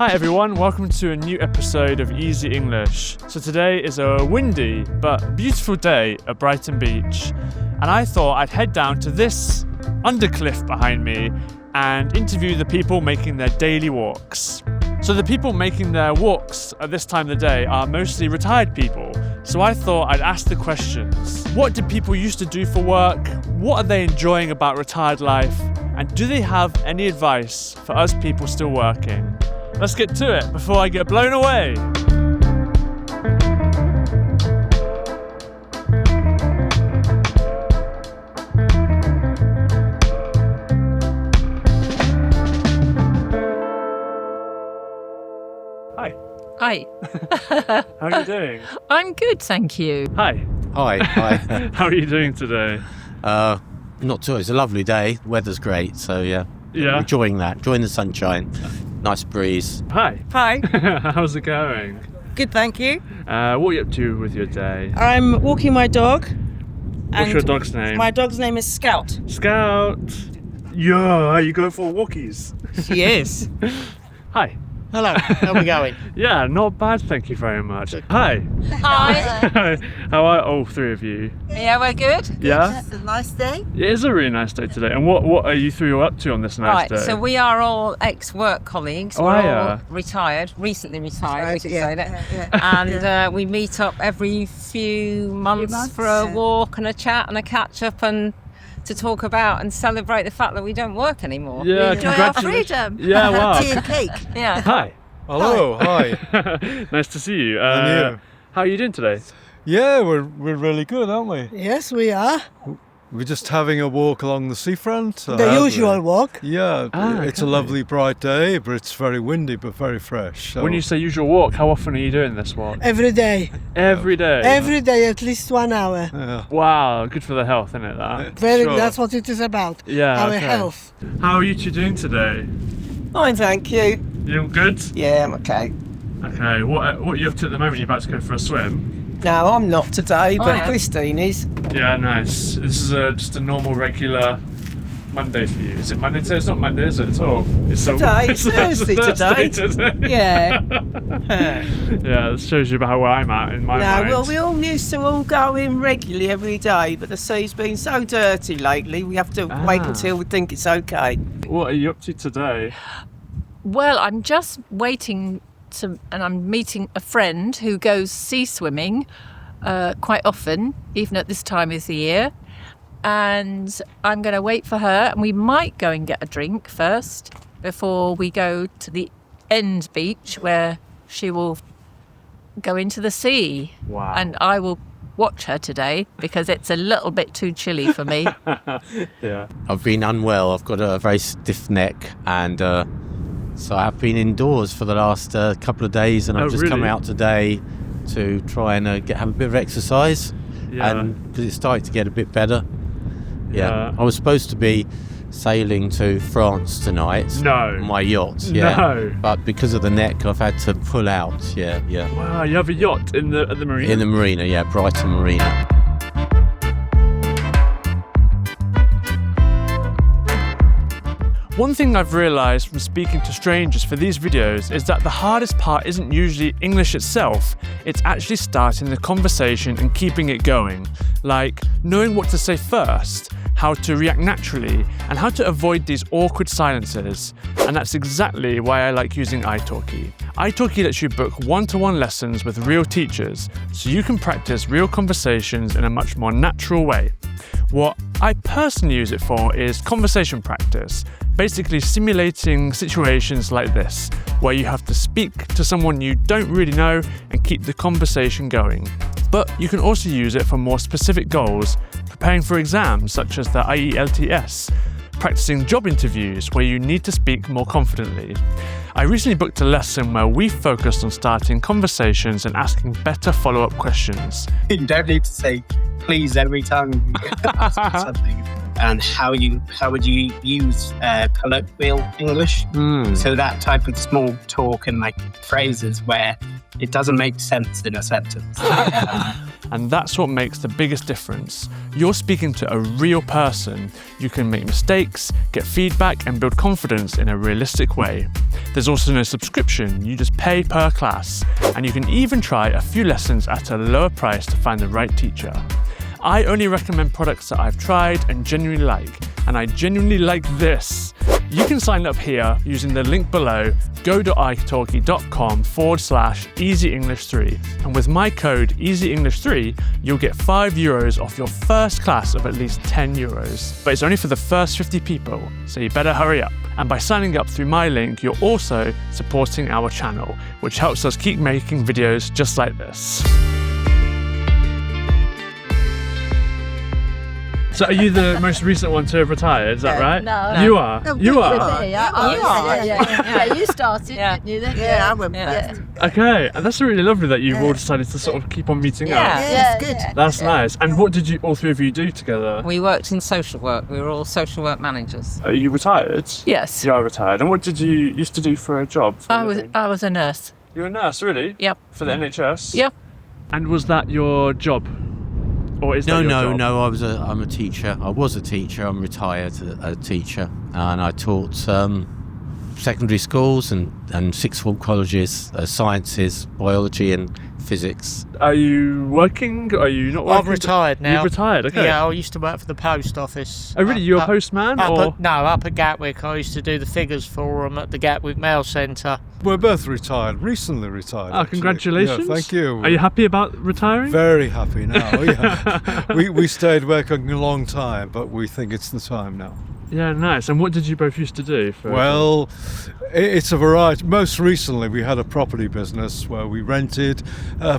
Hi everyone, welcome to a new episode of Easy English. So today is a windy but beautiful day at Brighton Beach, and I thought I'd head down to this undercliff behind me and interview the people making their daily walks. So the people making their walks at this time of the day are mostly retired people. So I thought I'd ask the questions. What did people used to do for work? What are they enjoying about retired life? And do they have any advice for us people still working? Let's get to it before I get blown away. Hi. How are you doing? I'm good, thank you. Hi. Hi. How are you doing today? Not too. It's a lovely day. Weather's great, so yeah. Enjoying the sunshine. Nice breeze. Hi. Hi. How's it going? Good, thank you. What are you up to with your day? I'm walking my dog. What's your dog's name? My dog's name is Scout. Scout. Yeah, you going for walkies? She is. Hi. Hello. How are we going? Yeah, not bad, thank you very much. Hi. Hi. How are all three of you? Yeah, we're good. Yeah? It's a nice day. It is a really nice day today. And what are you three all up to on this nice day? Right, so we are all ex-work colleagues. Oh, we're are all ya? retired, recently retired, we could say that. Yeah. And we meet up every few months for a walk and a chat and a catch-up and to talk about and celebrate the fact that we don't work anymore. Yeah, Enjoy our congratulations. freedom. Yeah, wow. Tea and cake. Yeah. Hi. Hello, hi. Nice to see you. And you. How are you doing today? Yeah, we're really good, aren't we? Yes, we are. We're just having a walk along the seafront. The usual walk. Yeah, it's a okay. lovely bright day, but it's very windy but very fresh. So When you say usual walk, how often are you doing this walk? Every day. Every day? Every day, at least 1 hour. yeah. Wow, good for the health, isn't it, that? Very. Sure. That's what it is about. Yeah, Our okay. health. How are you two doing today? Fine, thank you. You doing good? Yeah, I'm okay. Okay, what are you up to at the moment? You about to go for a swim? No, I'm not today, but yeah. Christine is. Yeah, nice. This is just a normal, regular Monday for you. Is it Monday today? It's not Monday, is it at all? It's Today, it's Thursday today. today. Yeah. Yeah, that shows you about where I'm at in my mind. Well, we all used to all go in regularly every day, but the sea's been so dirty lately, we have to wait until we think it's okay. What are you up to today? Well, I'm just waiting and I'm meeting a friend who goes sea swimming quite often, even at this time of the year. And I'm going to wait for her, and we might go and get a drink first before we go to the end beach where she will go into the sea. Wow. And I will watch her today because it's a little bit too chilly for me. Yeah. I've been unwell. I've got a very stiff neck, and so I've been indoors for the last couple of days, and I've just come really? out today to try and have a bit of exercise, Yeah. and because it's starting to get a bit better. Yeah. I was supposed to be sailing to France tonight. No. On my yacht. Yeah. No. But because of the neck, I've had to pull out. Yeah. Wow, you have a yacht at the marina? In the marina, yeah, Brighton Marina. One thing I've realised from speaking to strangers for these videos is that the hardest part isn't usually English itself, it's actually starting the conversation and keeping it going. Like knowing what to say first, how to react naturally, and how to avoid these awkward silences. And that's exactly why I like using italki. italki lets you book one-to-one lessons with real teachers, so you can practice real conversations in a much more natural way. What I personally use it for is conversation practice, basically simulating situations like this, where you have to speak to someone you don't really know and keep the conversation going. But you can also use it for more specific goals, preparing for exams such as the IELTS, practicing job interviews where you need to speak more confidently. I recently booked a lesson where we focused on starting conversations and asking better follow-up questions. You don't need to say please every time you ask something. And how would you use colloquial English? So that type of small talk and like phrases where it doesn't make sense in a sentence. and that's what makes the biggest difference. You're speaking to a real person. You can make mistakes, get feedback, and build confidence in a realistic way. There's also no subscription, you just pay per class, and you can even try a few lessons at a lower price to find the right teacher. I only recommend products that I've tried and genuinely like, and I genuinely like this. You can sign up here using the link below, go.italki.com/EasyEnglish3, and with my code EasyEnglish3, you'll get €5 off your first class of at least €10. But it's only for the first 50 people, so you better hurry up. And by signing up through my link, you're also supporting our channel, which helps us keep making videos just like this. So are you the most recent one to have retired, is that right? No. You are? You are? Yeah, you started, didn't you? Then? Yeah, I went Yeah. Okay, and that's really lovely that you've all decided to sort of keep on meeting up. Yeah, it's good. That's nice. And what did you, all three of you, do together? We worked in social work. We were all social work managers. Are you retired? Yes. You are retired. And what did you used to do for a job? For a living? I was a nurse. You were a nurse, really? Yep. For the NHS? Yep. And was that your job? Or is that your job? No. I'm a teacher. I was a teacher. I'm retired a teacher, and I taught secondary schools and sixth form colleges, sciences, biology, and physics. Are you working? Are you not working? I've retired now. You've retired, okay. Yeah, I used to work for the post office. Oh, really? You're a postman? Or? Up at Gatwick. I used to do the figures for them at the Gatwick Mail Centre. We're both retired, recently retired. Oh, actually. congratulations. Yeah, thank you. Are you happy about retiring? Very happy now, yeah. we stayed working a long time, but we think it's the time now. Yeah, nice. And what did you both used to do? Well, it's a variety. Most recently, we had a property business where we rented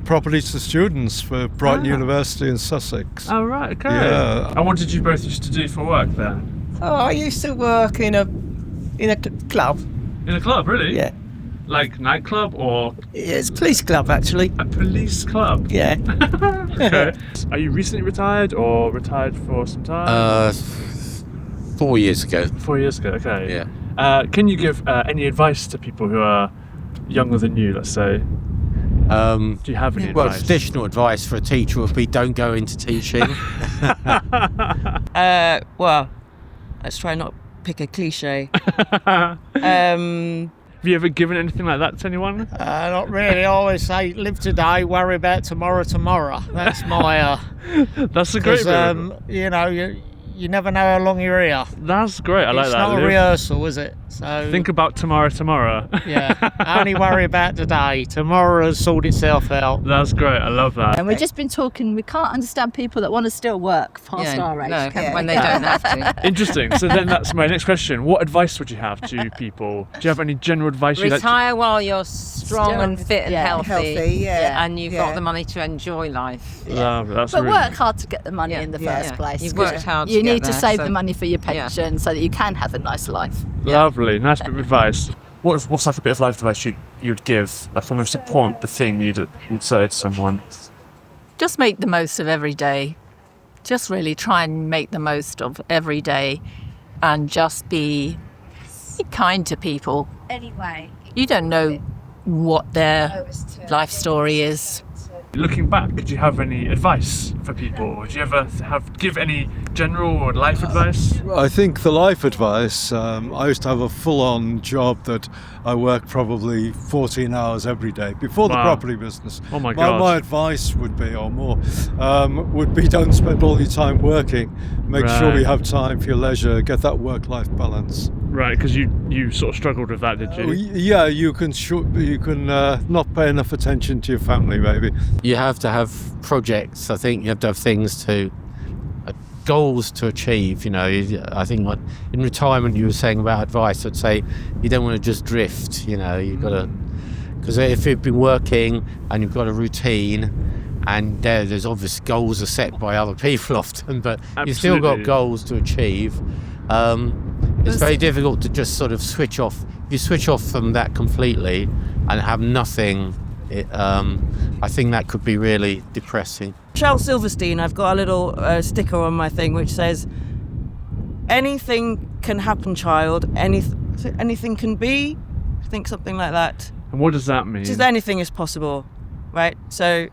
properties to students for Brighton University in Sussex. Oh, right, okay. Yeah. And what did you both used to do for work then? Oh, I used to work in a club. In a club, really? Yeah. Like nightclub or? It's a police club, actually. A police club? Yeah. Okay. Are you recently retired or retired for some time? 4 years ago. 4 years ago, okay. Yeah. Can you give any advice to people who are younger than you, let's say? Do you have any Well, advice? traditional advice for a teacher would be don't go into teaching. Well, let's try not pick a cliche. Have you ever given anything like that to anyone? Not really. I always say, live today, worry about tomorrow. That's my... That's a great bit. You never know how long you're here. That's great. I like that. It's not a Liv. rehearsal, is it? So Think about tomorrow. yeah, only worry about today. Tomorrow will sort itself out. That's great. I love that. And we've just been talking, we can't understand people that want to still work past our age. No, can we? when they don't have to. Interesting. So then that's my next question. What advice would you have to people? Do you have any general advice you'd like to... Retire while you're strong Still- and fit and yeah, healthy. yeah. And you've got the money to enjoy life. Love, that's But really... work hard to get the money in the first Yeah. place. You've 'cause worked hard to You get need to there, save so- the money for your pension so that you can have a nice life. Lovely. Nice bit of advice. What's like a bit of life advice you'd give? Like the most important thing you'd say to someone? Just make the most of every day. Just really try and make the most of every day and just be kind to people. Anyway. You don't know what their life story is. Looking back, do you have any advice for people? Or do you ever give any general or life advice? I think the life advice, I used to have a full-on job that I worked probably 14 hours every day before the property business. Oh my God. My advice would be, or more, would be don't spend all your time working. Make sure you have time for your leisure, get that work-life balance. Right, because you sort of struggled with that, did you? Yeah, you can not pay enough attention to your family, maybe. You have to have projects. I think you have to have things goals to achieve. I think in retirement you were saying about advice. I'd say you don't want to just drift. You've got to, because if you've been working and you've got a routine, and there's obvious goals are set by other people often, but you've still got goals to achieve. It's very difficult to just sort of switch off. If you switch off from that completely and have nothing, I think that could be really depressing. Charles Silverstein, I've got a little sticker on my thing which says, anything can happen, child, anything can be, I think something like that. And what does that mean? Just anything is possible, right? So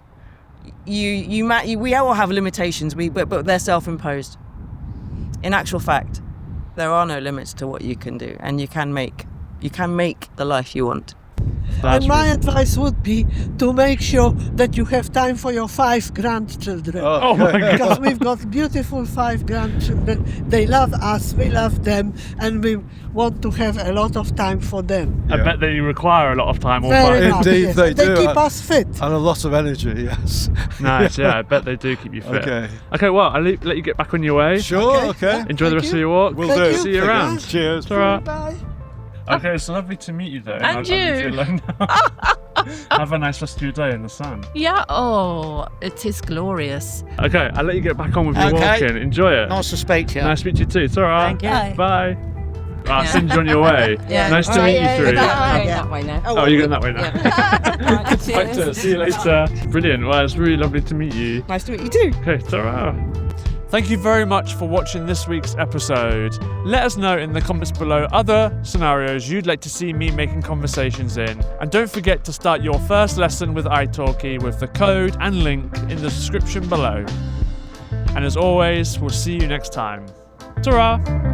we all have limitations, but they're self-imposed. In actual fact, there are no limits to what you can do, and you can make the life you want. And my advice would be to make sure that you have time for your 5 grandchildren. Oh my God. Because we've got beautiful 5 grandchildren. They love us, we love them, and we want to have a lot of time for them. I bet they require a lot of time. Very much, Indeed, yes. they do. keep us fit. And a lot of energy, yes. Nice, yeah, I bet they do keep you fit. Okay. Okay, well, I'll let you get back on your way. Sure, okay. Enjoy the Thank rest you. of your walk. Will Thank do. you. See you around. Cheers. Ta-ra. Bye. Okay, it's lovely to meet you though. And I'll leave you. alone now. Have a nice rest of your day in the sun. Yeah, oh, it is glorious. Okay, I'll let you get back on with your Okay. walking. Enjoy it. Nice to speak to you. Nice to meet you too. It's alright. Thank you. Bye. I'll send you on your way. Yeah. Nice to meet you three. That way now. Oh, you're going that way now. Right, Right, cheers. see you later. Brilliant. Well, it's really lovely to meet you. Nice to meet you too. Okay, ta-ra. Thank you very much for watching this week's episode. Let us know in the comments below other scenarios you'd like to see me making conversations in. And don't forget to start your first lesson with italki with the code and link in the description below. And as always, we'll see you next time. Ta-ra!